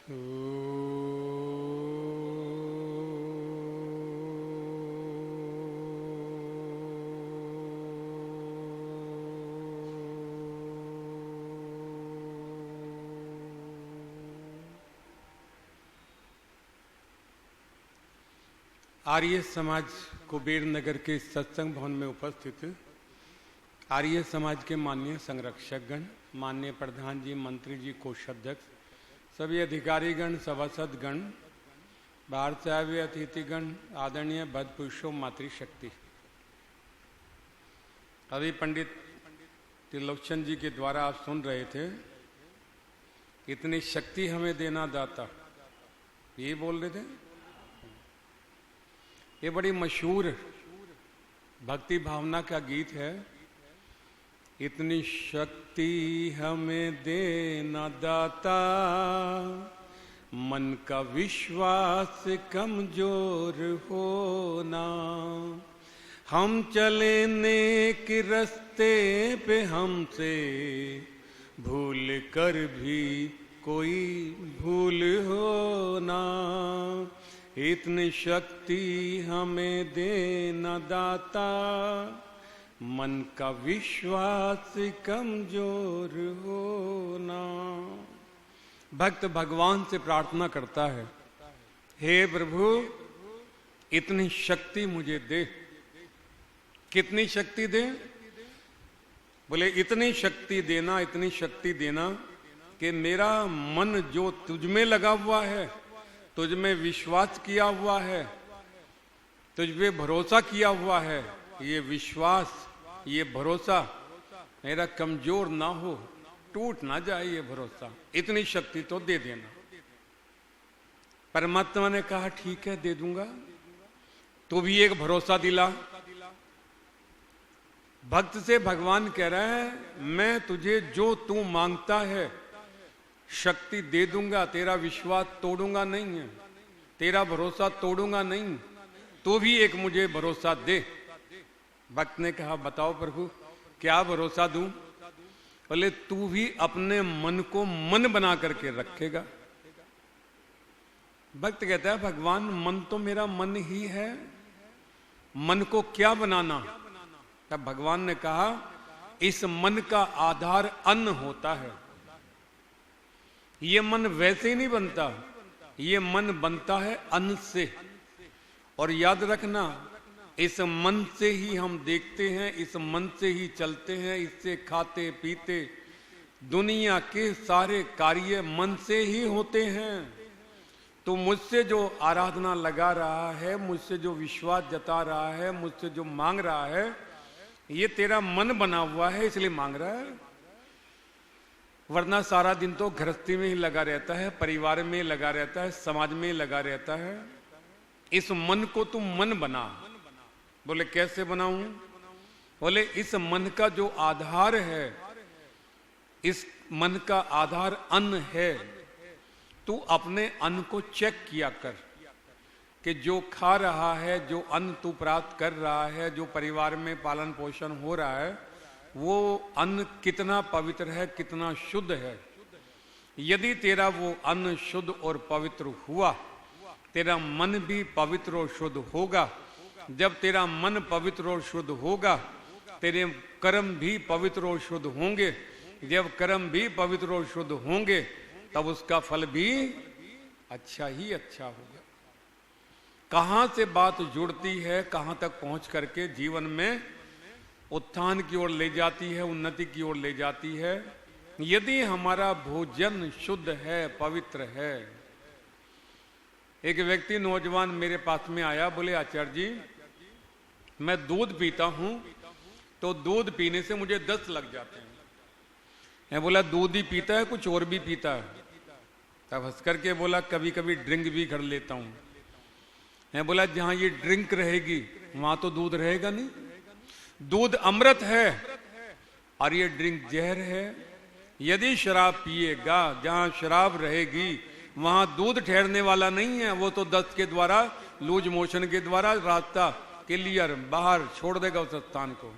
आर्य समाज कुबेर नगर के सत्संग भवन में उपस्थित आर्य समाज के माननीय संरक्षकगण, माननीय प्रधान जी, मंत्री जी, कोषाध्यक्ष, सभी अधिकारीगण, सभासदगण, बाहर से आए हुए अतिथिगण, आदरणीय भद्र पुरुषों, मातृशक्ति। अभी पंडित त्रिलोचन जी के द्वारा आप सुन रहे थे, इतनी शक्ति हमें देना दाता, ये बोल रहे थे। ये बड़ी मशहूर भक्ति भावना का गीत है। इतनी शक्ति हमें देना दाता, मन का विश्वास कमजोर होना, हम चले नेक रास्ते पे, हमसे भूल कर भी कोई भूल होना। इतनी शक्ति हमें देना दाता, मन का विश्वास कमजोर होना। भक्त भगवान से प्रार्थना करता है, हे प्रभु इतनी शक्ति मुझे दे। कितनी शक्ति दे? बोले इतनी शक्ति देना, इतनी शक्ति देना कि मेरा मन जो तुझ में लगा हुआ है, तुझ में विश्वास किया हुआ है, तुझ पे भरोसा किया हुआ है, ये विश्वास, ये भरोसा मेरा कमजोर ना हो, टूट ना जाए ये भरोसा। इतनी शक्ति तो दे देना। परमात्मा ने कहा ठीक है, दे दूंगा। तो भी एक भरोसा दिला। भक्त से भगवान कह रहा है, मैं तुझे जो तू मांगता है शक्ति दे दूंगा, तेरा विश्वास तोड़ूंगा नहीं है, तेरा भरोसा तोड़ूंगा नहीं, तो भी एक मुझे भरोसा दे। भक्त ने कहा बताओ प्रभु क्या भरोसा दूं? बोले तू भी अपने मन को मन बना करके रखेगा। भक्त कहता है भगवान मन तो मेरा मन ही है, मन को क्या बनाना? तब भगवान ने कहा इस मन का आधार अन्न होता है। ये मन वैसे ही नहीं बनता, ये मन बनता है अन्न से। और याद रखना, इस मन से ही हम देखते हैं, इस मन से ही चलते हैं, इससे खाते पीते, दुनिया के सारे कार्य मन से ही होते हैं। तो मुझसे जो आराधना लगा रहा है, मुझसे जो विश्वास जता रहा है, मुझसे जो मांग रहा है, ये तेरा मन बना हुआ है इसलिए मांग रहा है। वरना सारा दिन तो गृहस्थी में ही लगा रहता है, परिवार में लगा रहता है, समाज में लगा रहता है। इस मन को तुम मन बना। बोले कैसे बनाऊं? बोले इस मन का जो आधार है, इस मन का आधार अन्न है। तू अपने अन्न को चेक किया कर कि जो खा रहा है, जो अन्न तू प्राप्त कर रहा है, जो परिवार में पालन पोषण हो रहा है, वो अन्न कितना पवित्र है, कितना शुद्ध है। यदि तेरा वो अन्न शुद्ध और पवित्र हुआ, तेरा मन भी पवित्र और शुद्ध होगा। जब तेरा मन पवित्र और शुद्ध होगा, तेरे कर्म भी पवित्र और शुद्ध होंगे। जब कर्म भी पवित्र और शुद्ध होंगे, तब उसका फल भी अच्छा ही अच्छा होगा। कहां से बात जुड़ती है, कहां तक पहुंच करके जीवन में उत्थान की ओर ले जाती है, उन्नति की ओर ले जाती है। यदि हमारा भोजन शुद्ध है, पवित्र है। एक व्यक्ति नौजवान मेरे पास में आया, बोले आचार्य जी मैं दूध पीता हूं तो दूध पीने से मुझे दस्त लग जाते हैं। मैं बोला दूध ही पीता है, कुछ और भी पीता है? तब हंस करके बोला कभी कभी ड्रिंक भी कर लेता हूं। मैं बोला जहां ये ड्रिंक रहेगी वहां तो दूध रहेगा नहीं। दूध अमृत है और ये ड्रिंक जहर है। यदि शराब पिएगा, जहां शराब रहेगी वहां दूध ठहरने वाला नहीं है, वो तो दस्त के द्वारा, लूज मोशन के द्वारा रास्ता क्लियर बाहर छोड़ देगा उस स्थान को।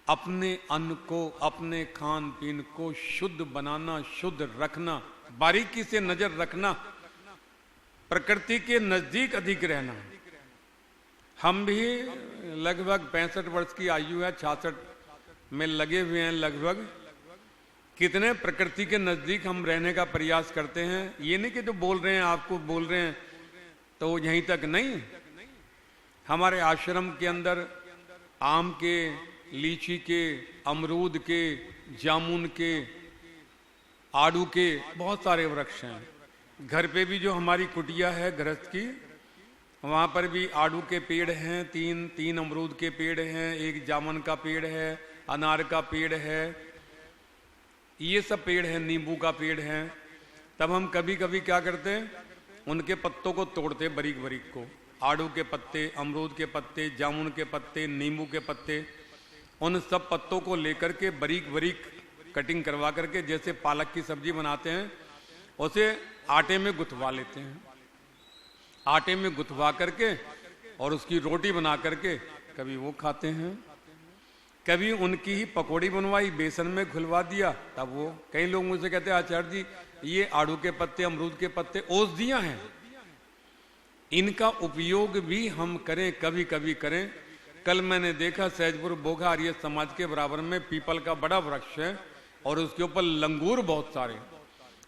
अपने अन्न को, अपने खान पीन को शुद्ध बनाना, शुद्ध रखना बारीकी से नजर रखना, प्रकृति के नजदीक अधिक रहना। हम भी लगभग 65 वर्ष की आयु है, 66 में लगे हुए हैं लगभग। कितने प्रकृति के नजदीक हम रहने का प्रयास करते हैं। ये नहीं कि जो बोल रहे हैं आपको बोल रहे हैं तो यहीं तक नहीं। हमारे आश्रम के अंदर आम के, लीची के, अमरूद के, जामुन के, आड़ू के बहुत सारे वृक्ष हैं। घर पे भी जो हमारी कुटिया है गृहस्थ की, वहाँ पर भी आड़ू के पेड़ हैं, तीन अमरूद के पेड़ हैं, एक जामुन का पेड़ है, अनार का पेड़ है, ये सब पेड़ हैं, नींबू का पेड़ है। तब हम कभी कभी क्या करते हैं, उनके पत्तों को तोड़ते बारीक बारीक को, आड़ू के पत्ते, अमरूद के पत्ते, जामुन के पत्ते, नींबू के पत्ते, उन सब पत्तों को लेकर के बारीक बारीक कटिंग करवा करके जैसे पालक की सब्जी बनाते हैं उसे आटे में गुथवा लेते हैं। आटे में गुथवा करके और उसकी रोटी बना करके कभी वो खाते हैं, कभी उनकी ही पकौड़ी बनवाई, बेसन में घुलवा दिया। तब वो कई लोग मुझसे कहते हैं आचार्य जी ये आड़ू के पत्ते, अमरूद के पत्ते औषधियां हैं, इनका उपयोग भी हम करें, कभी कभी करें। कल मैंने देखा सहजपुर बोघा आर्य समाज के बराबर में पीपल का बड़ा वृक्ष है और उसके ऊपर लंगूर बहुत सारे,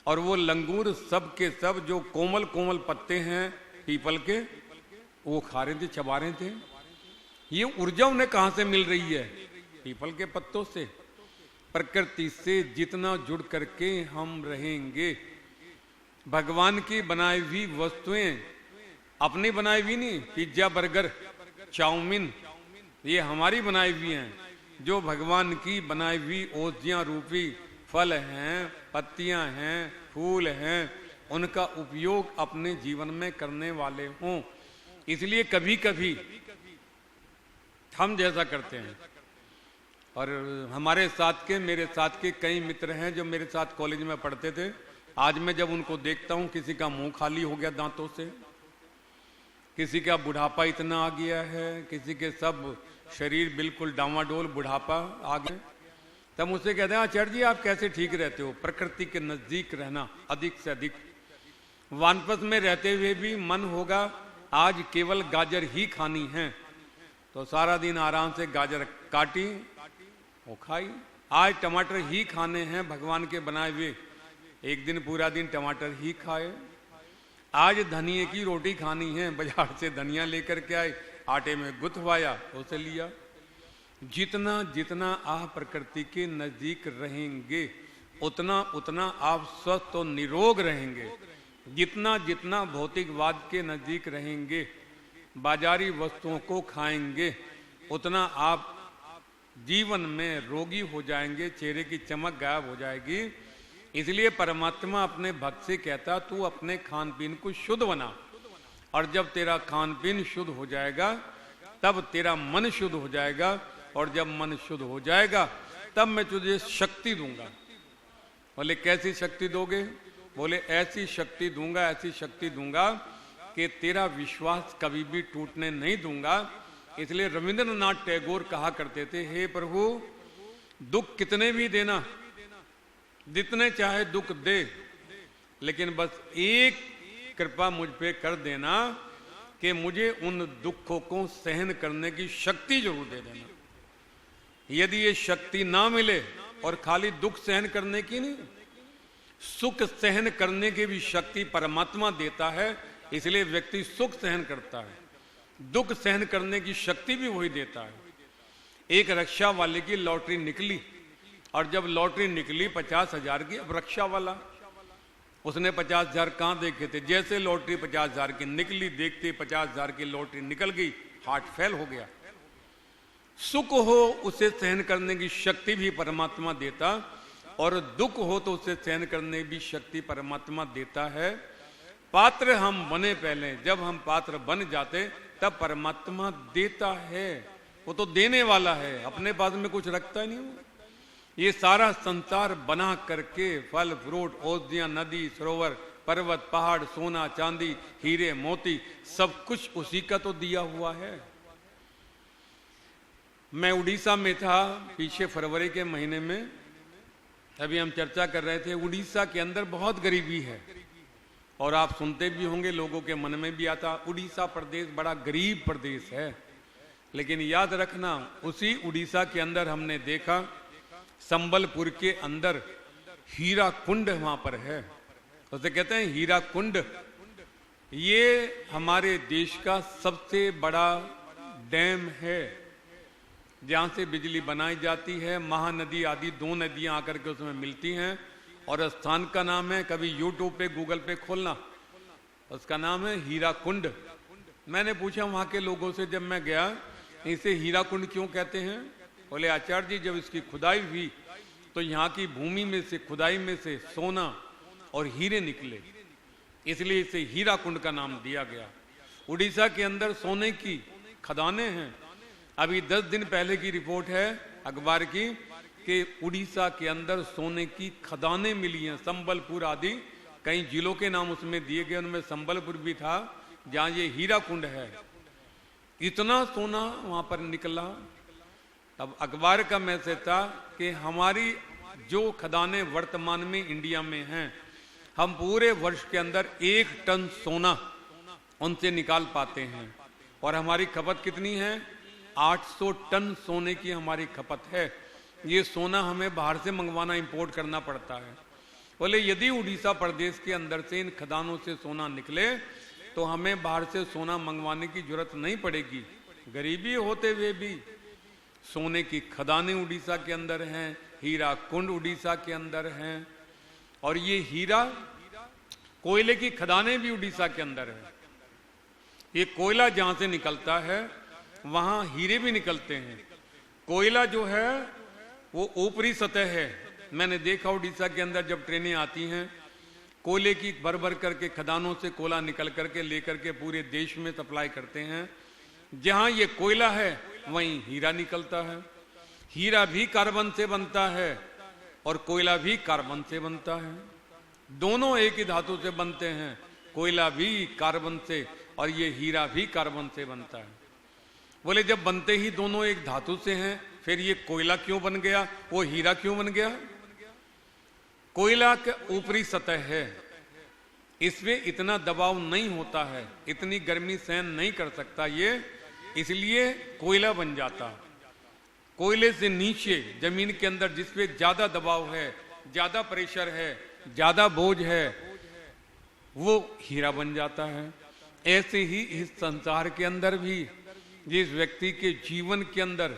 और वो लंगूर सब के सब जो कोमल कोमल पत्ते हैं पीपल के, वो खा रहे थे, चबा रहे थे। ये ऊर्जा उन्हें कहां से मिल रही है? पीपल के पत्तों से। प्रकृति से जितना जुड़ करके हम रहेंगे, भगवान की बनाई हुई वस्तुएं, अपनी बनाई हुई नहीं, पिज्जा, बर्गर, चाउमीन, ये हमारी बनाई हुई हैं। जो भगवान की बनाई हुई औषधियां रूपी फल हैं, पत्तियां हैं, फूल हैं, उनका उपयोग अपने जीवन में करने वाले हों। इसलिए कभी कभी हम जैसा करते हैं। और हमारे साथ के, मेरे साथ के कई मित्र हैं जो मेरे साथ कॉलेज में पढ़ते थे। आज मैं जब उनको देखता हूं, किसी का मुंह खाली हो गया दांतों से, किसी का बुढ़ापा इतना आ गया है, किसी के सब शरीर बिल्कुल डामाडोल बुढ़ापा आ गया। तब मुझसे कहते हैं आचार्य जी आप कैसे ठीक रहते हो? प्रकृति के नजदीक रहना, अधिक से अधिक। वानप्रस्थ में रहते हुए भी मन होगा आज केवल गाजर ही खानी है, तो सारा दिन आराम से गाजर काटी, वो खाई। आज टमाटर ही खाने हैं भगवान के बनाए हुए, एक दिन पूरा दिन टमाटर ही खाए। आज धनिये की रोटी खानी है, बाजार से धनिया लेकर के आए, आटे में गुथवाया, उसे लिया। जितना जितना आप प्रकृति के नजदीक रहेंगे उतना उतना आप स्वस्थ और निरोग रहेंगे। जितना जितना भौतिकवाद के नजदीक रहेंगे, बाजारी वस्तुओं को खाएंगे, उतना आप जीवन में रोगी हो जाएंगे, चेहरे की चमक गायब हो जाएगी। इसलिए परमात्मा अपने भक्त से कहता तू अपने खान पीन को शुद्ध बना, और जब तेरा खान पीन शुद्ध हो जाएगा तब तेरा मन शुद्ध हो जाएगा, और जब मन शुद्ध हो जाएगा तब मैं तुझे शक्ति दूंगा। बोले कैसी शक्ति दोगे? बोले ऐसी शक्ति दूंगा, ऐसी शक्ति दूंगा कि तेरा विश्वास कभी भी टूटने नहीं दूंगा। इसलिए रविंद्रनाथ टैगोर कहा करते थे, हे प्रभु दुख कितने भी देना, जितने चाहे दुख दे, लेकिन बस एक कृपा मुझ पे कर देना कि मुझे उन दुखों को सहन करने की शक्ति जरूर दे देना। यदि ये शक्ति ना मिले, और खाली दुख सहन करने की नहीं, सुख सहन करने की भी शक्ति परमात्मा देता है, इसलिए व्यक्ति सुख सहन करता है। दुख सहन करने की शक्ति भी वही देता है। एक रक्षा वाले की लॉटरी निकली, और जब लॉटरी निकली 50,000 की, अब रक्षा वाला उसने 50,000 कहां देखे थे, जैसे लॉटरी 50,000 की निकली, देखते 50,000 की लॉटरी निकल गई, हार्ट फेल हो गया। सुख हो उसे सहन करने की शक्ति भी परमात्मा देता, और दुख हो तो उसे सहन करने की भी शक्ति परमात्मा देता है। पात्र हम बने पहले, जब हम पात्र बन जाते तब परमात्मा देता है। वो तो देने वाला है, अपने पास में कुछ रखता ही नहीं। वो ये सारा संसार बना करके फल फ्रूट, औषधियां, नदी, सरोवर, पर्वत, पहाड़, सोना चांदी, हीरे मोती, सब कुछ उसी का तो दिया हुआ है। मैं उड़ीसा में था पीछे फरवरी के महीने में, अभी हम चर्चा कर रहे थे, उड़ीसा के अंदर बहुत गरीबी है और आप सुनते भी होंगे, लोगों के मन में भी आता, उड़ीसा प्रदेश बड़ा गरीब प्रदेश है। लेकिन याद रखना, उसी उड़ीसा के अंदर हमने देखा संबलपुर के अंदर हीरा कुंड वहां पर है, उसे कहते हैं हीरा कुंड। ये हमारे देश का सबसे बड़ा डैम है जहां से बिजली बनाई जाती है। महानदी आदि 2 नदियां आकर के उसमें मिलती हैं और स्थान का नाम है, कभी यूट्यूब पे गूगल पे खोलना, उसका नाम है हीरा कुंड। मैंने पूछा वहां के लोगों से जब मैं गया, इसे हीरा कुंड क्यों कहते हैं? बोले आचार्य जी, जब इसकी खुदाई हुई तो यहाँ की भूमि में से, खुदाई में से सोना और हीरे निकले, इसलिए इसे हीरा कुंड का नाम दिया गया। उड़ीसा के अंदर सोने की खदानें हैं। अभी 10 दिन पहले की रिपोर्ट है अखबार की कि उड़ीसा के अंदर सोने की खदानें मिली हैं। संबलपुर आदि कई जिलों के नाम उसमें दिए गए, उनमें संबलपुर भी था जहां ये हीरा कुंड है। इतना सोना वहां पर निकला। अब अखबार का मैसेज था कि हमारी जो खदानें वर्तमान में इंडिया में हैं, हम पूरे वर्ष के अंदर 1 टन सोना उनसे निकाल पाते हैं और हमारी खपत कितनी है? 800 टन सोने की हमारी खपत है। ये सोना हमें बाहर से मंगवाना, इंपोर्ट करना पड़ता है। बोले यदि उड़ीसा प्रदेश के अंदर से इन खदानों से सोना निकले तो हमें बाहर से सोना मंगवाने की जरूरत नहीं पड़ेगी। गरीबी होते हुए भी सोने की खदानें उड़ीसा के अंदर हैं, हीरा कुंड उड़ीसा के अंदर हैं और ये हीरा कोयले की खदानें भी उड़ीसा के अंदर है। ये कोयला जहां से निकलता है वहां हीरे भी निकलते हैं। कोयला जो है वो ऊपरी सतह है। मैंने देखा उड़ीसा के अंदर जब ट्रेनें आती हैं, कोयले की भर भर करके खदानों से कोयला निकल करके लेकर के पूरे देश में सप्लाई करते हैं। जहां ये कोयला है वहीं हीरा निकलता है। हीरा भी कार्बन से बनता है और कोयला भी कार्बन से बनता है। दोनों एक ही धातु से बनते हैं, कोयला भी कार्बन से और ये हीरा भी कार्बन से बनता है। बोले जब बनते ही दोनों एक धातु से हैं, फिर ये कोयला क्यों बन गया, वो हीरा क्यों बन गया? कोयला के ऊपरी सतह है, इसमें इतना दबाव नहीं होता है, इतनी गर्मी सहन नहीं कर सकता ये, इसलिए कोयला बन जाता। कोयले से नीचे जमीन के अंदर जिसपे ज्यादा दबाव है, ज्यादा प्रेशर है, ज्यादा बोझ है, वो हीरा बन जाता है। ऐसे ही इस संसार के अंदर भी जिस व्यक्ति के जीवन के अंदर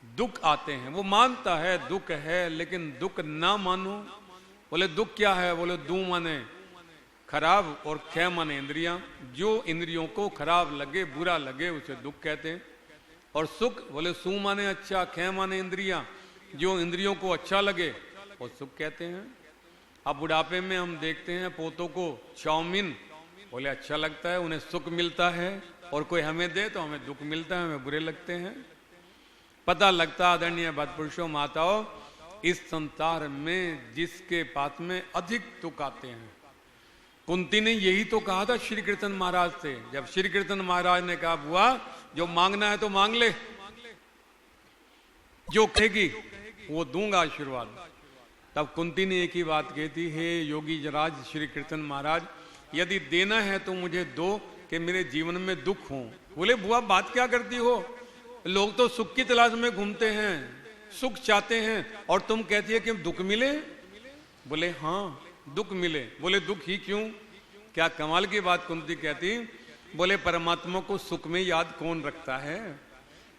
दुख आते हैं, वो मानता है दुख है, लेकिन दुख ना मानो। बोले दुख क्या है? बोले दू माने खराब और खे माने इंद्रियां। जो इंद्रियों को खराब लगे, बुरा लगे, उसे दुख कहते हैं। और सुख, बोले सू माने अच्छा, खे माने इंद्रियां। जो इंद्रियों को अच्छा लगे वो सुख कहते हैं। अब बुढ़ापे में हम देखते हैं पोतों को चाउमीन, बोले अच्छा लगता है, उन्हें सुख मिलता है, और कोई हमें दे तो हमें दुख मिलता है, हमें बुरे लगते हैं। पता लगता आदरणीय भक्तपुरुषों, माताओं, इस संसार में जिसके पास में अधिक दुख आते हैं। कुंती ने यही तो कहा था श्री कृष्ण महाराज से, जब श्री कृष्ण महाराज ने कहा बुआ जो मांगना है तो मांग ले, जो कहेगी वो दूंगा आशीर्वाद। तब कुंती ने एक ही बात कही थी, हे योगी जराज श्री कृष्ण महाराज, यदि देना है तो मुझे दो कि मेरे जीवन में दुख हो। बोले बुआ बात क्या करती हो, लोग तो सुख की तलाश में घूमते हैं, सुख चाहते हैं, और तुम कहती है कि दुख मिले। बोले हाँ दुख मिले। बोले दुख ही क्यों? क्या कमाल की बात कुंती कहती, बोले परमात्मा को सुख में याद कौन रखता है?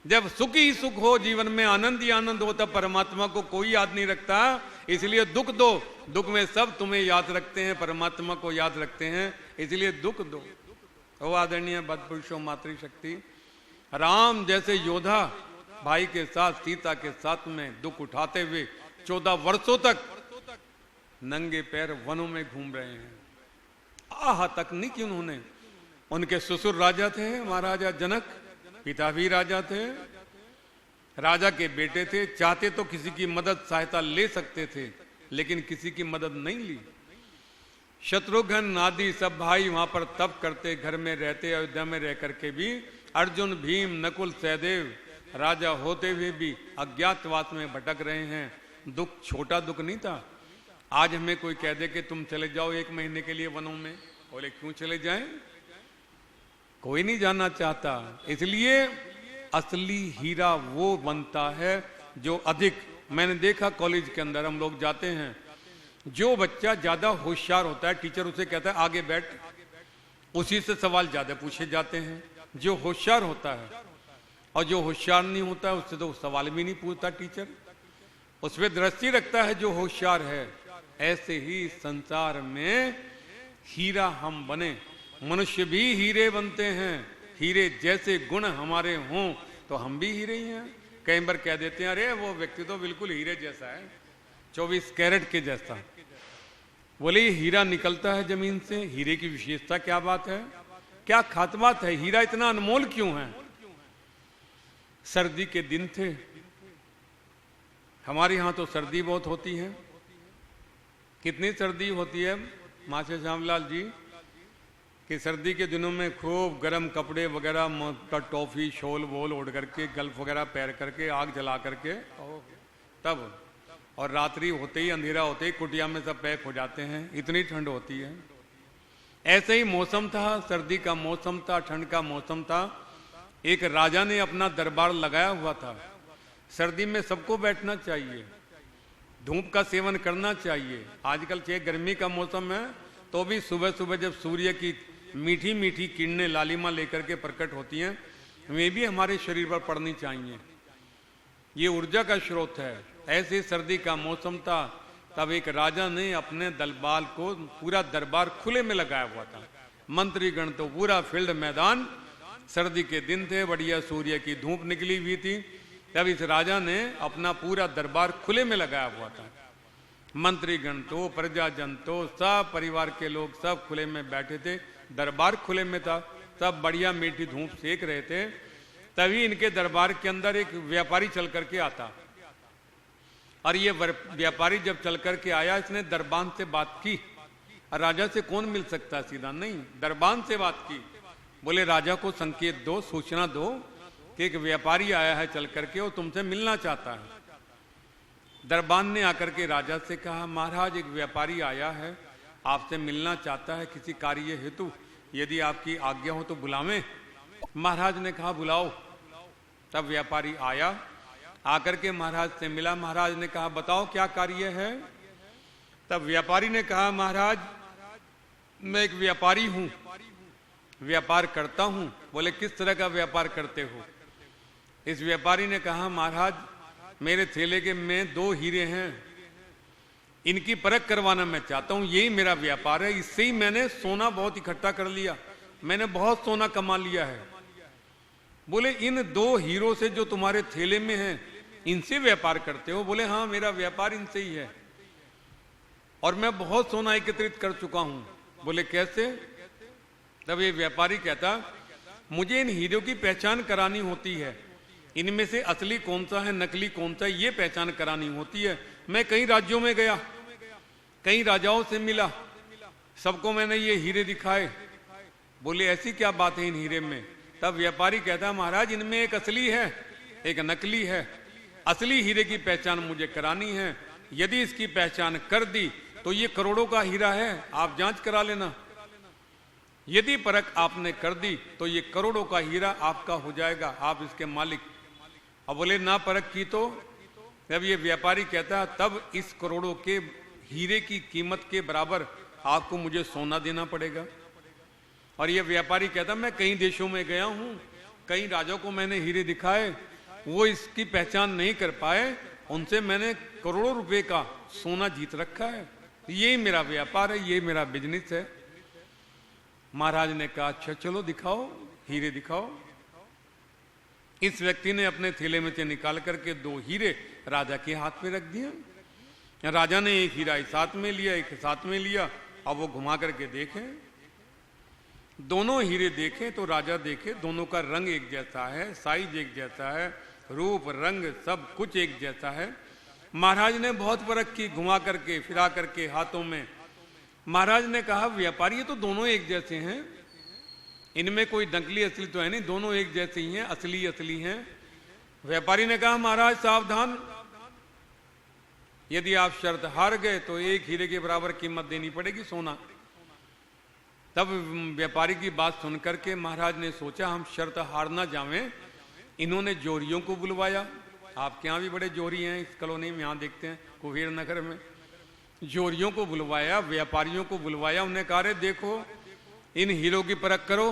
जब सुख ही सुख हो, जीवन में आनंद ही आनंद हो, तब परमात्मा को कोई याद नहीं रखता। इसलिए दुख दो, दुख में सब तुम्हें याद रखते हैं, परमात्मा को याद रखते हैं, इसलिए दुख दो। ओ आदरणीय भक्तपुरुषों, मातृशक्ति, राम जैसे योद्धा भाई के साथ, सीता के साथ में दुख उठाते हुए 14 वर्षों तक नंगे पैर वनों में घूम रहे हैं। आह तक नहीं कि उन्होंने, उनके ससुर राजा थे महाराजा जनक, पिता भी राजा थे, राजा के बेटे थे, चाहते तो किसी की मदद सहायता ले सकते थे, लेकिन किसी की मदद नहीं ली। शत्रुघ्न आदि सब भाई वहां पर तप करते, घर में रहते, अयोध्या में रह करके भी। अर्जुन, भीम, नकुल, सहदेव राजा होते हुए भी अज्ञातवास में भटक रहे हैं, दुख छोटा दुख नहीं था। आज हमें कोई कह दे कि तुम चले जाओ 1 महीने के लिए वनों में, बोले क्यों चले जाएं, कोई नहीं जाना चाहता। इसलिए असली हीरा वो बनता है जो अधिक, मैंने देखा कॉलेज के अंदर हम लोग जाते हैं, जो बच्चा ज्यादा होशियार होता है टीचर उसे कहता है आगे बैठ, उसी से सवाल ज्यादा पूछे जाते हैं। जो होशियार होता है, और जो होशियार नहीं होता है उससे तो सवाल भी नहीं पूछता टीचर, उस पर दृष्टि रखता है जो होशियार है। ऐसे ही संसार में हीरा हम बने, मनुष्य भी हीरे बनते हैं। हीरे जैसे गुण हमारे हों तो हम भी हीरे ही हैं। कई बार कह देते हैं अरे वो व्यक्ति तो बिल्कुल हीरे जैसा है, 24 कैरेट के जैसा। बोले ये हीरा निकलता है जमीन से, हीरे की विशेषता क्या बात है, क्या खास बात है, हीरा इतना अनमोल क्यों है। सर्दी के दिन थे, हमारे यहां तो सर्दी बहुत होती है। कितनी सर्दी होती है मास्टर श्यामलाल जी, कि सर्दी के दिनों में खूब गर्म कपड़े वगैरह, टॉफी शॉल वोल ओढ़ करके, गल्फ वगैरह पैर करके, आग जला करके तब, और रात्रि होते ही, अंधेरा होते ही कुटिया में सब पैक हो जाते हैं, इतनी ठंड होती है। ऐसे ही मौसम था, सर्दी का मौसम था, ठंड का मौसम था। एक राजा ने अपना दरबार लगाया हुआ था। सर्दी में सबको बैठना चाहिए, धूप का सेवन करना चाहिए। आजकल चाहे गर्मी का मौसम है तो भी सुबह सुबह जब सूर्य की मीठी मीठी किरणें लालिमा लेकर के प्रकट होती हैं, वे भी हमारे शरीर पर पड़नी चाहिए, ये ऊर्जा का स्रोत है। ऐसे सर्दी का मौसम था, तब एक राजा ने अपने दरबार को, पूरा दरबार खुले में लगाया हुआ था, मंत्रीगण तो पूरा फील्ड मैदान, सर्दी के दिन थे, बढ़िया सूर्य की धूप निकली हुई थी। तब इस राजा ने अपना पूरा दरबार खुले में लगाया हुआ था, मंत्रीगण तो, प्रजाजन तो, सब परिवार के लोग सब खुले में बैठे थे, दरबार खुले में था, सब बढ़िया मीठी धूप सेक रहे थे। तभी इनके दरबार के अंदर एक व्यापारी चल करके आता, और ये व्यापारी जब चल करके आया, इसने दरबान से बात की। राजा से कौन मिल सकता सीधा, नहीं, दरबान से बात की। बोले राजा को संकेत दो, सूचना दो कि एक व्यापारी आया है चल करके, वो तुमसे मिलना चाहता है। दरबान ने आकर के राजा से कहा महाराज एक व्यापारी आया है, आपसे मिलना चाहता है किसी कार्य हेतु, यदि आपकी आज्ञा हो तो बुलावें। महाराज ने कहा बुलाओ। तब व्यापारी आया, आकर के महाराज से मिला। महाराज ने कहा बताओ क्या कार्य है। तब व्यापारी ने कहा महाराज मैं एक व्यापारी हूं, व्यापार करता हूं। बोले किस तरह का व्यापार करते हो। इस व्यापारी ने कहा महाराज मेरे थैले के में 2 हीरे हैं, इनकी परख करवाना मैं चाहता हूं, यही मेरा व्यापार है। इससे ही मैंने सोना बहुत इकट्ठा कर लिया, मैंने बहुत सोना कमा लिया है। बोले इन 2 हीरों से जो तुम्हारे थैले में हैं, इनसे व्यापार करते हो। बोले हाँ मेरा व्यापार इनसे ही है, और मैं बहुत सोना एकत्रित कर चुका हूं। बोले कैसे। तब ये व्यापारी कहता मुझे इन हीरों की पहचान करानी होती है, इनमें से असली कौन सा है नकली कौन सा है ये पहचान करानी होती है। मैं कई राज्यों में गया, कई राजाओं से मिला, सबको मैंने ये हीरे दिखाए। बोले ऐसी क्या बात है इन हीरे में। तब व्यापारी कहता महाराज इनमें एक असली है एक नकली है, असली हीरे की पहचान मुझे करानी है, यदि इसकी पहचान कर दी तो ये करोड़ों का हीरा है, आप जांच करा लेना। यदि परख आपने कर दी तो ये करोड़ों का हीरा आपका हो जाएगा, आप इसके मालिक। अब बोले ना परख की तो। जब ये व्यापारी कहता तब इस करोड़ों के हीरे की कीमत के बराबर आपको मुझे सोना देना पड़ेगा। और ये व्यापारी कहता मैं कई देशों में गया हूं, कई राजाओं को मैंने हीरे दिखाए, वो इसकी पहचान नहीं कर पाए, उनसे मैंने करोड़ों रुपए का सोना जीत रखा है, यही मेरा व्यापार है, यही मेरा बिजनेस है। महाराज ने कहा अच्छा चलो दिखाओ, हीरे दिखाओ। इस व्यक्ति ने अपने थैले में से निकाल करके 2 हीरे राजा के हाथ में रख दिया। राजा ने एक हीरा इस हाथ में लिया, एक साथ में लिया। अब वो घुमा करके देखे, दोनों हीरे देखे तो राजा देखे दोनों का रंग एक जैसा है, साइज एक जैसा है, रूप रंग सब कुछ एक जैसा है। महाराज ने बहुत परख की, घुमा करके फिरा करके हाथों में। महाराज ने कहा व्यापारी ये तो दोनों एक जैसे हैं, इनमें कोई नकली असली तो है नहीं, दोनों एक जैसे ही हैं, असली असली हैं। व्यापारी ने कहा महाराज सावधान, यदि आप शर्त हार गए तो 1 हीरे के बराबर कीमत देनी पड़ेगी सोना। तब व्यापारी की बात सुनकर के महाराज ने सोचा हम शर्त हार ना जावें। इन्होंने जोरियों को बुलवाया। आपके यहाँ भी बड़े जोरी हैं इस कॉलोनी में, यहाँ देखते हैं कुबेर नगर में। जोरियों को बुलवाया, व्यापारियों को बुलवाया। उन्हें कहा रे देखो इन हीरों की परख करो,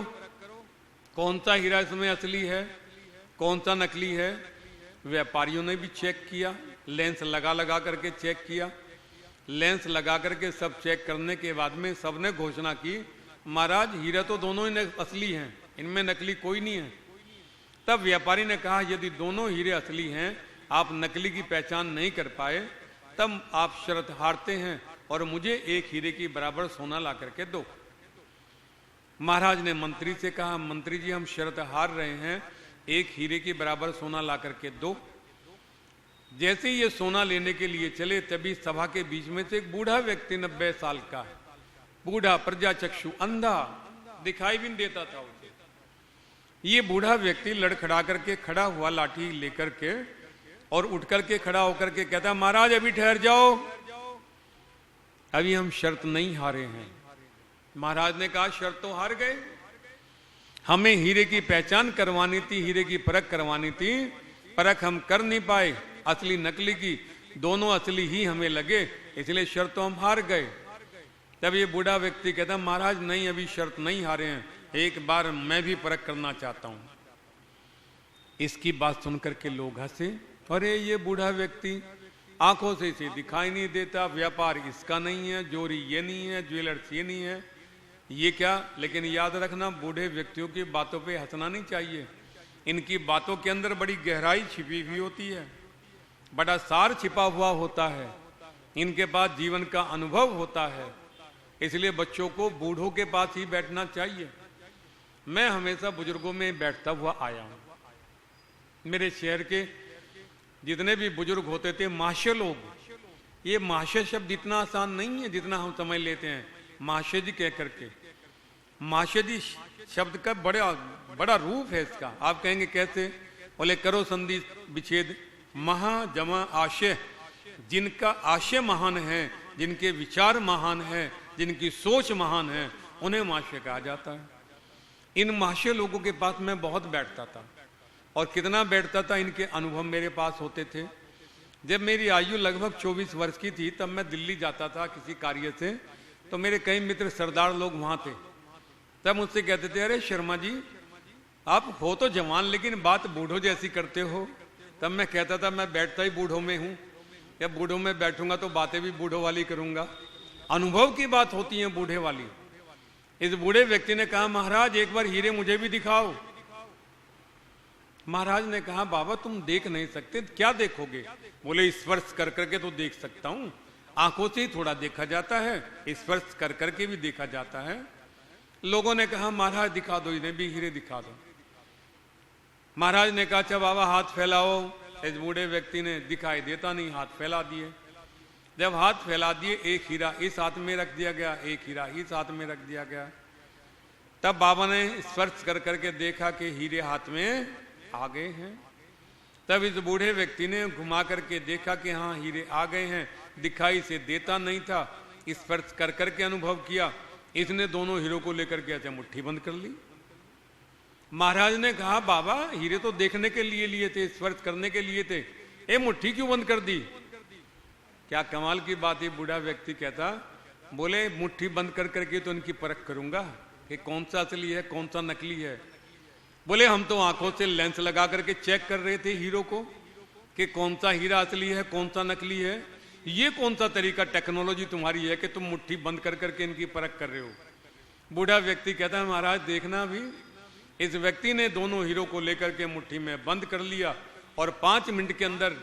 कौन सा हीरा इसमें असली है, कौन सा नकली है। व्यापारियों ने भी चेक किया, लेंस लगा लगा करके चेक किया। लेंस लगा करके सब चेक करने के बाद में सबने घोषणा की महाराज हीरा तो दोनों ही असली हैं, इनमें नकली कोई नहीं है। तब व्यापारी ने कहा यदि दोनों हीरे असली हैं, आप नकली की पहचान नहीं कर पाए, तब आप शर्त हारते हैं और मुझे 1 हीरे की बराबर सोना ला करके दो। महाराज ने मंत्री से कहा मंत्री जी हम शर्त हार रहे हैं, 1 हीरे की बराबर सोना ला करके दो। जैसे ही ये सोना लेने के लिए चले तभी सभा के बीच में से एक बूढ़ा व्यक्ति 90 साल का, बूढ़ा प्रजाचक्षु, अंधा, दिखाई भी नहीं देता था उसे। ये बूढ़ा व्यक्ति लड़खड़ा करके खड़ा हुआ लाठी लेकर के और उठ करके खड़ा होकर के कहता महाराज अभी ठहर जाओ, अभी हम शर्त नहीं हारे हैं। महाराज ने कहा शर्त तो हार गए, हमें हीरे की पहचान करवानी थी, हीरे की परख करवानी थी, परख हम कर नहीं पाए। असली नकली की दोनों असली ही हमें लगे, इसलिए शर्त तो हम हार गए। तब ये बूढ़ा व्यक्ति कहता महाराज नहीं अभी शर्त नहीं हारे हैं, एक बार मैं भी परख करना चाहता हूं। इसकी बात सुनकर के लोग हंसे, अरे ये बूढ़ा व्यक्ति आंखों से इसे दिखाई नहीं देता, व्यापार इसका नहीं है, जोरी ये नहीं है, ज्वेलर्स ये नहीं है, ये क्या। लेकिन याद रखना बूढ़े व्यक्तियों की बातों पे हंसना नहीं चाहिए, इनकी बातों के अंदर बड़ी गहराई छिपी हुई होती है, बड़ा सार छिपा हुआ होता है, इनके पास जीवन का अनुभव होता है। इसलिए बच्चों को बूढ़ों के पास ही बैठना चाहिए। मैं हमेशा बुजुर्गों में बैठता हुआ आया हूं। मेरे शहर के जितने भी बुजुर्ग होते थे महाशय लोग, ये महाशय शब्द इतना आसान नहीं है जितना हम समझ लेते हैं। महाशय जी कह करके, महाशय जी शब्द का बड़ा रूप है इसका। आप कहेंगे कैसे, बोले करो संधि विच्छेद, महा जमा आशय, जिनका आशय महान है, जिनके विचार महान है, जिनकी सोच महान है, उन्हें महाशय कहा जाता है। इन महाशय लोगों के पास मैं बहुत बैठता था और कितना बैठता था, इनके अनुभव मेरे पास होते थे। जब मेरी आयु लगभग 24 वर्ष की थी तब मैं दिल्ली जाता था किसी कार्य से, तो मेरे कई मित्र सरदार लोग वहां थे। तब मुझसे कहते थे अरे शर्मा जी आप हो तो जवान लेकिन बात बूढ़ों जैसी करते हो। तब मैं कहता था मैं बैठता ही बूढ़ों में हूं, या बूढ़ों में बैठूंगा तो बातें भी बूढ़ों वाली करूंगा। अनुभव की बात होती है बूढ़े वाली। इस बूढ़े व्यक्ति ने कहा महाराज एक बार हीरे मुझे भी दिखाओ। महाराज ने कहा बाबा तुम देख नहीं सकते, क्या देखोगे। बोले स्पर्श कर करके तो देख सकता हूं, आंखों से ही थोड़ा देखा जाता है, स्पर्श कर करके भी देखा जाता है। लोगों ने कहा महाराज दिखा दो, इन्हें भी हीरे दिखा दो। महाराज ने कहा अच्छा बाबा हाथ फैलाओ। इस बूढ़े व्यक्ति ने दिखाई देता नहीं, हाथ फैला दिए। जब हाथ फैला दिए, एक हीरा इस हाथ में रख दिया गया, एक हीरा इस हाथ में रख दिया गया। तब बाबा ने स्पर्श कर करके देखा कि हीरे हाथ में आ गए हैं। तब इस बूढ़े व्यक्ति ने घुमा करके देखा कि हाँ हीरे आ गए हैं, दिखाई से देता नहीं था, स्पर्श कर करके अनुभव किया। इसने दोनों हीरों को लेकर के ऐसे मुट्ठी बंद कर ली। महाराज ने कहा बाबा हीरे तो देखने के लिए लिए थे, स्पर्श करने के लिए थे, ये मुट्ठी क्यों बंद कर दी। क्या कमाल की बात है। बूढ़ा व्यक्ति कहता बोले मुट्ठी बंद कर करके तो इनकी परख करूंगा कि कौन सा असली है कौन सा नकली है। बोले हम तो आंखों से लेंस लगा करके चेक कर रहे थे हीरो को कि कौन सा हीरा असली है कौन सा नकली है। ये कौन सा तरीका टेक्नोलॉजी तुम्हारी है कि तुम मुट्ठी बंद कर करके इनकी परख कर रहे हो। बूढ़ा व्यक्ति कहता है महाराज देखना भी। इस व्यक्ति ने दोनों हीरो को लेकर के मुट्ठी में बंद कर लिया और 5 मिनट के अंदर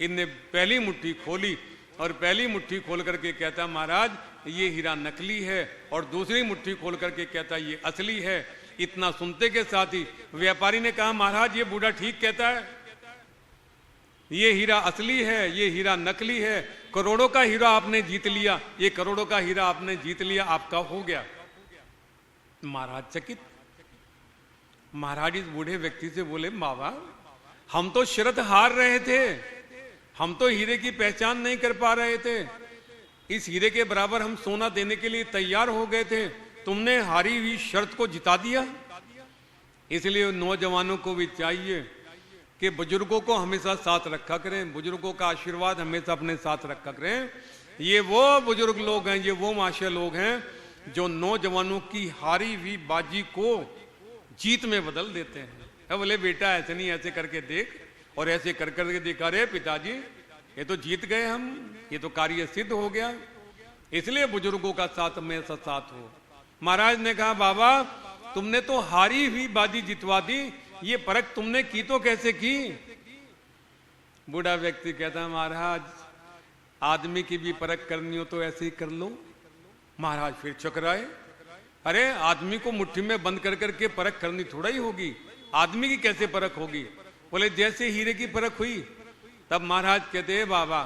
इनने पहली मुट्ठी खोली और पहली मुट्ठी खोल करके कहता महाराज ये हीरा नकली है, और दूसरी मुट्ठी खोल करके कहता ये असली है। इतना सुनते के साथ ही व्यापारी ने कहा महाराज ये बूढ़ा ठीक कहता है, ये हीरा असली है ये हीरा नकली है। करोड़ों का हीरा आपने जीत लिया, ये करोड़ों का हीरा आपने जीत लिया, आपका हो गया। महाराज चकित। महाराज इस बूढ़े व्यक्ति से बोले बाबा हम तो शर्त हार रहे थे, हम तो हीरे की पहचान नहीं कर पा रहे थे, इस हीरे के बराबर हम सोना देने के लिए तैयार हो गए थे, तुमने हारी हुई शर्त को जिता दिया। इसलिए नौजवानों को भी चाहिए कि बुजुर्गों को हमेशा साथ रखा करें, बुजुर्गों का आशीर्वाद हमेशा अपने साथ रखा करें। ये वो बुजुर्ग लोग हैं, ये वो माशे लोग हैं जो नौजवानों की हारी हुई बाजी को जीत में बदल देते हैं। अब बोले बेटा ऐसे नहीं, ऐसे करके देख, और ऐसे कर करके देखा, रे पिताजी ये तो जीत गए हम, ये तो कार्य सिद्ध हो गया। इसलिए बुजुर्गों का साथ हमेशा साथ हो। महाराज ने कहा बाबा तुमने तो हारी हुई बाजी जितवा दी, ये परख तुमने की तो कैसे की? बूढ़ा व्यक्ति कहता महाराज आदमी की भी परख करनी हो तो ऐसे ही कर लो। महाराज फिर चकराए, अरे आदमी को मुट्ठी में बंद कर करके परख करनी थोड़ा ही होगी, आदमी की कैसे परख होगी? बोले जैसे हीरे की परख हुई। तब महाराज कहते हैं बाबा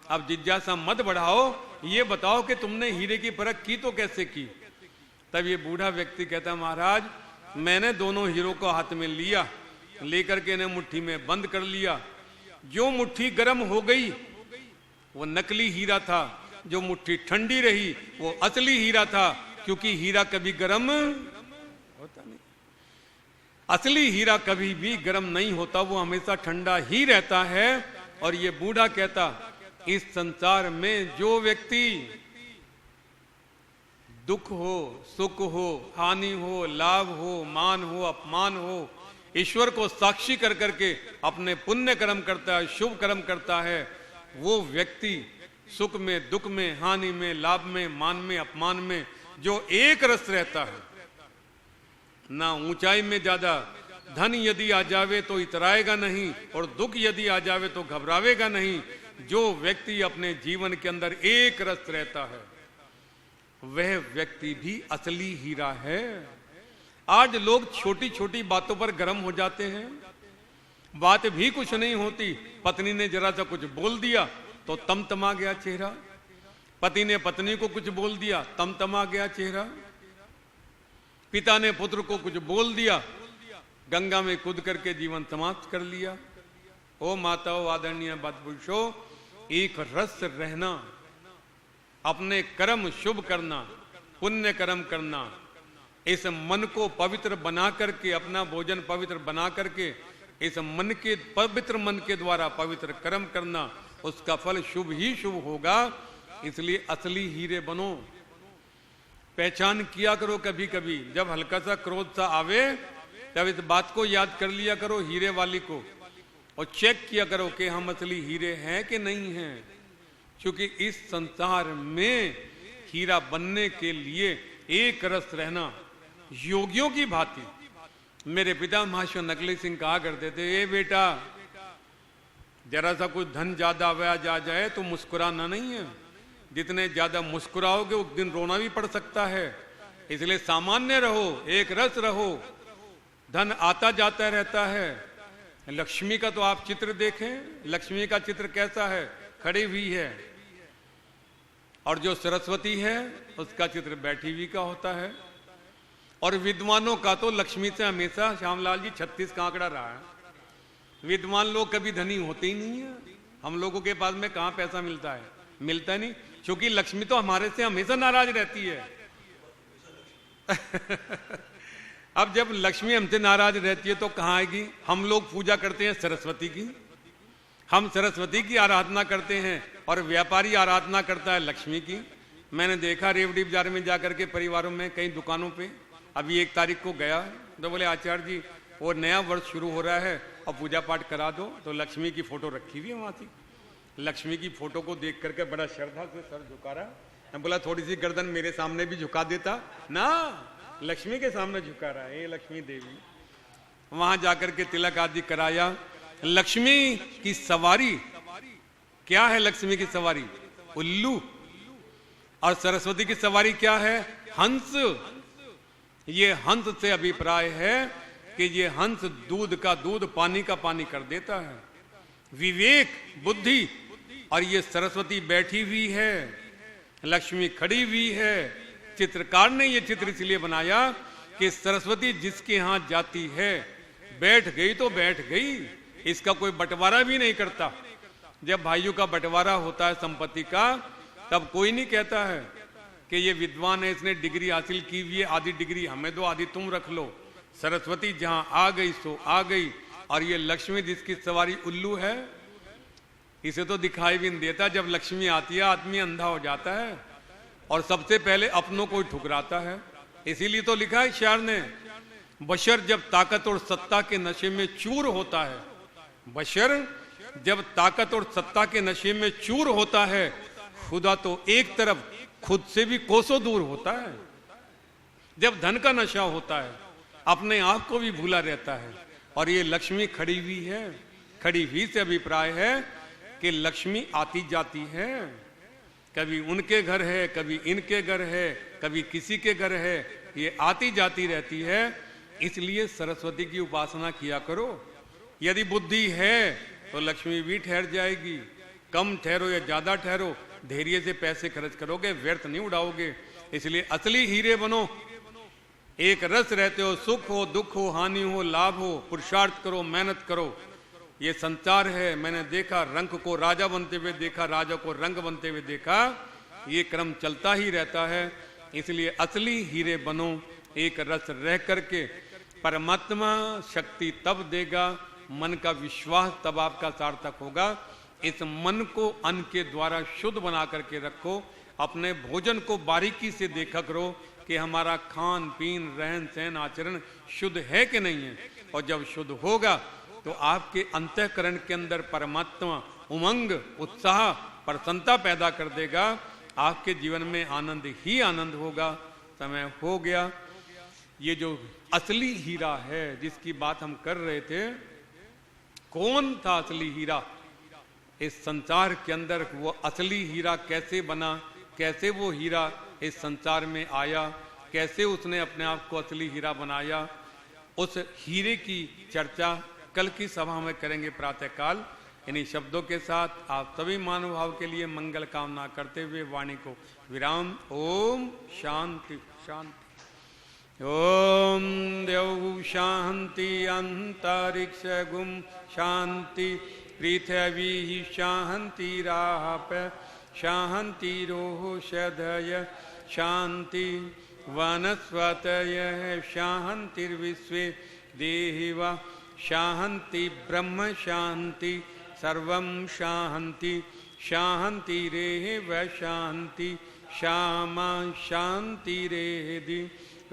अब जिज्ञासा मत बढ़ाओ, ये बताओ कि तुमने हीरे की परख की तो कैसे की? तब ये बूढ़ा व्यक्ति कहता महाराज मैंने दोनों हीरो को हाथ में लिया, लेकर के इन्हें मुट्ठी में बंद कर लिया। जो मुट्ठी गर्म हो गई वो नकली हीरा था, जो मुट्ठी ठंडी रही वो असली हीरा था, क्योंकि हीरा कभी गर्म होता नहीं, असली हीरा कभी भी गर्म नहीं होता, वो हमेशा ठंडा ही रहता है। और ये बूढ़ा कहता इस संसार में जो व्यक्ति दुख हो, सुख हो, हानि हो, लाभ हो, मान हो, अपमान हो, ईश्वर को साक्षी कर करके अपने पुण्य कर्म करता है, शुभ कर्म करता है, वो व्यक्ति सुख में, दुख में, हानि में, लाभ में, मान में, अपमान में जो एक रस रहता है, ना ऊंचाई में ज्यादा, धन यदि आ जावे तो इतराएगा नहीं, और दुख यदि आ जावे तो घबरावेगा नहीं। जो व्यक्ति अपने जीवन के अंदर एक रस रहता है वह व्यक्ति भी असली हीरा है। आज लोग छोटी छोटी बातों पर गर्म हो जाते हैं, बात भी कुछ नहीं होती, पत्नी ने जरा सा कुछ बोल दिया तो तमतमा गया चेहरा, पति ने पत्नी को कुछ बोल दिया तमतमा गया चेहरा, पिता ने पुत्र को कुछ बोल दिया, गंगा में कूद करके जीवन समाप्त कर लिया। ओ माताओं, आदरणीय बदपुरुषों, एक रस रहना, अपने कर्म शुभ करना, पुण्य कर्म करना, इस मन को पवित्र बना करके, अपना भोजन पवित्र बना करके, इस मन के पवित्र मन के द्वारा पवित्र कर्म करना, उसका फल शुभ ही शुभ होगा। इसलिए असली हीरे बनो। पहचान किया करो कभी कभी, जब हल्का सा क्रोध सा आवे तब इस बात को याद कर लिया करो हीरे वाली को, और चेक किया करो कि हम असली हीरे हैं कि नहीं हैं। क्योंकि इस संसार में हीरा बनने के लिए एक रस रहना योगियों की भांति। मेरे पिता महाशय नकली सिंह कहा करते थे, ए बेटा जरा सा कुछ धन ज्यादा आवाज आ जाए तो मुस्कुराना नहीं है, जितने ज्यादा मुस्कुराओगे उस दिन रोना भी पड़ सकता है। इसलिए सामान्य रहो, एक रस रहो। धन आता जाता रहता है। लक्ष्मी का तो आप चित्र देखें, लक्ष्मी का चित्र कैसा है, खड़ी हुई है, और जो सरस्वती है उसका चित्र बैठी हुई का होता है। और विद्वानों का तो लक्ष्मी से हमेशा श्यामलाल जी 36 का आंकड़ा रहा है। विद्वान लोग कभी धनी होते ही नहीं है। हम लोगों के पास में कहां पैसा मिलता है, मिलता नहीं, क्योंकि लक्ष्मी तो हमारे से हमेशा नाराज रहती है। अब जब लक्ष्मी हमसे नाराज रहती है तो कहां आएगी? हम लोग पूजा करते हैं सरस्वती की, हम सरस्वती की आराधना करते हैं, और व्यापारी आराधना करता है लक्ष्मी की। मैंने देखा रेवड़ी बाजार में जाकर के परिवारों में कई दुकानों पे, अभी 1 तारीख को गया तो बोले आचार्य जी वो नया वर्ष शुरू हो रहा है और पूजा पाठ करा दो, तो लक्ष्मी की फोटो रखी हुई है वहां थी। लक्ष्मी की फोटो को देख करके बड़ा श्रद्धा से सर झुका रहा। मैं बोला थोड़ी सी गर्दन मेरे सामने भी झुका देता ना, लक्ष्मी के सामने झुका रहा है, ये लक्ष्मी देवी। वहां जाकर के तिलक आदि कराया। लक्ष्मी की सवारी क्या है? लक्ष्मी की सवारी उल्लू, और सरस्वती की सवारी क्या है? हंस। ये हंस से अभिप्राय है कि ये हंस दूध का दूध, पानी का पानी कर देता है। विवेक, बुद्धि, और ये सरस्वती बैठी हुई है, लक्ष्मी खड़ी हुई है। चित्रकार ने ये चित्र इसलिए बनाया कि सरस्वती जिसके यहां जाती है बैठ गई तो बैठ गई, इसका कोई बंटवारा भी नहीं करता। जब भाइयों का बंटवारा होता है संपत्ति का, तब कोई नहीं कहता है कि ये विद्वान है, इसने डिग्री हासिल की हुई है, आधी डिग्री हमें दो, आधी तुम रख लो। सरस्वती जहां आ गई सो आ गई। और ये लक्ष्मी जिसकी सवारी उल्लू है, इसे तो दिखाई भी नहीं देता। जब लक्ष्मी आती है आदमी अंधा हो जाता है और सबसे पहले अपनों को ही ठुकराता है। इसीलिए तो लिखा है शायर ने, बशर जब ताकत और सत्ता के नशे में चूर होता है, बशर जब ताकत और सत्ता के नशे में चूर होता है, खुदा तो एक तरफ खुद से भी कोसों दूर होता है। जब धन का नशा होता है, अपने आप को भी भूला रहता है। और ये लक्ष्मी खड़ी हुई है, खड़ी हुई से अभिप्राय है कि लक्ष्मी आती जाती है, कभी उनके घर है, कभी इनके घर है, कभी किसी के घर है, ये आती जाती रहती है। इसलिए सरस्वती की उपासना किया करो। यदि बुद्धि है तो लक्ष्मी भी ठहर जाएगी। कम ठहरो या ज्यादा ठहरो, धैर्य से पैसे खर्च करोगे, व्यर्थ नहीं उड़ाओगे। इसलिए असली हीरे बनो। एक रस रहते हो, सुख हो, दुख हो, हानि हो, लाभ हो, पुरुषार्थ करो, मेहनत करो। ये संसार है, मैंने देखा रंग को राजा बनते हुए देखा, राजा को रंग बनते हुए देखा, ये क्रम चलता ही रहता है। इसलिए असली हीरे बनो, एक रस रह करके। परमात्मा शक्ति तब देगा, मन का विश्वास तब आपका सार्थक होगा। इस मन को अन्न के द्वारा शुद्ध बना करके रखो। अपने भोजन को बारीकी से देखा करो कि हमारा खान पीन, रहन सहन, आचरण शुद्ध है कि नहीं है। और जब शुद्ध होगा तो आपके अंतःकरण के अंदर परमात्मा उमंग, उत्साह, प्रसन्नता पैदा कर देगा। आपके जीवन में आनंद ही आनंद होगा। समय हो गया। ये जो असली हीरा है जिसकी बात हम कर रहे थे, कौन था असली हीरा इस संसार के अंदर? वो असली हीरा कैसे बना, कैसे वो हीरा इस संसार में आया, कैसे उसने अपने आप को असली हीरा बनाया, उस हीरे की चर्चा कल की सभा में करेंगे प्रातःकाल। इन्हीं शब्दों के साथ आप सभी मानव के लिए मंगल कामना करते हुए वाणी को विराम। ओम शांति शांति। ओम देव शांति अंतरिक्ष गुम शांति, पृथ्वी शांति राप शांति रोषधय शांति, वनस्पतय शांतिर्विश्वे देवा शांति, ब्रह्म शांति, सर्वं शांति शांतिरेव शांति, श्यामा शांतिरेधि।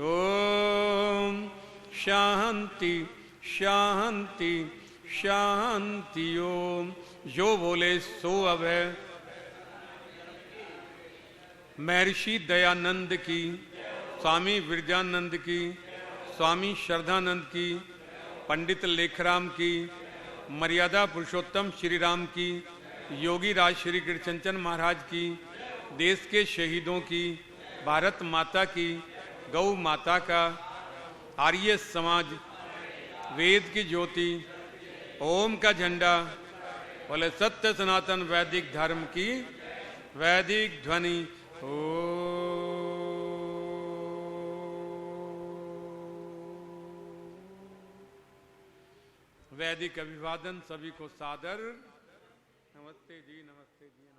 ओम शांति शांति शांति। ओम जो बोले सो अब है। महर्षि दयानंद की, स्वामी विरजानंद की, स्वामी श्रद्धानंद की, पंडित लेखराम की, मर्यादा पुरुषोत्तम श्री राम की, योगी राज श्री कृष्णचंद महाराज की, देश के शहीदों की, भारत माता की, गौ माता का, आर्य समाज, वेद की ज्योति, ओम का झंडा, बोले सत्य सनातन वैदिक धर्म की वैदिक ध्वनि। ओ वैदिक अभिवादन सभी को सादर। नमस्ते जी, नमस्ते जी।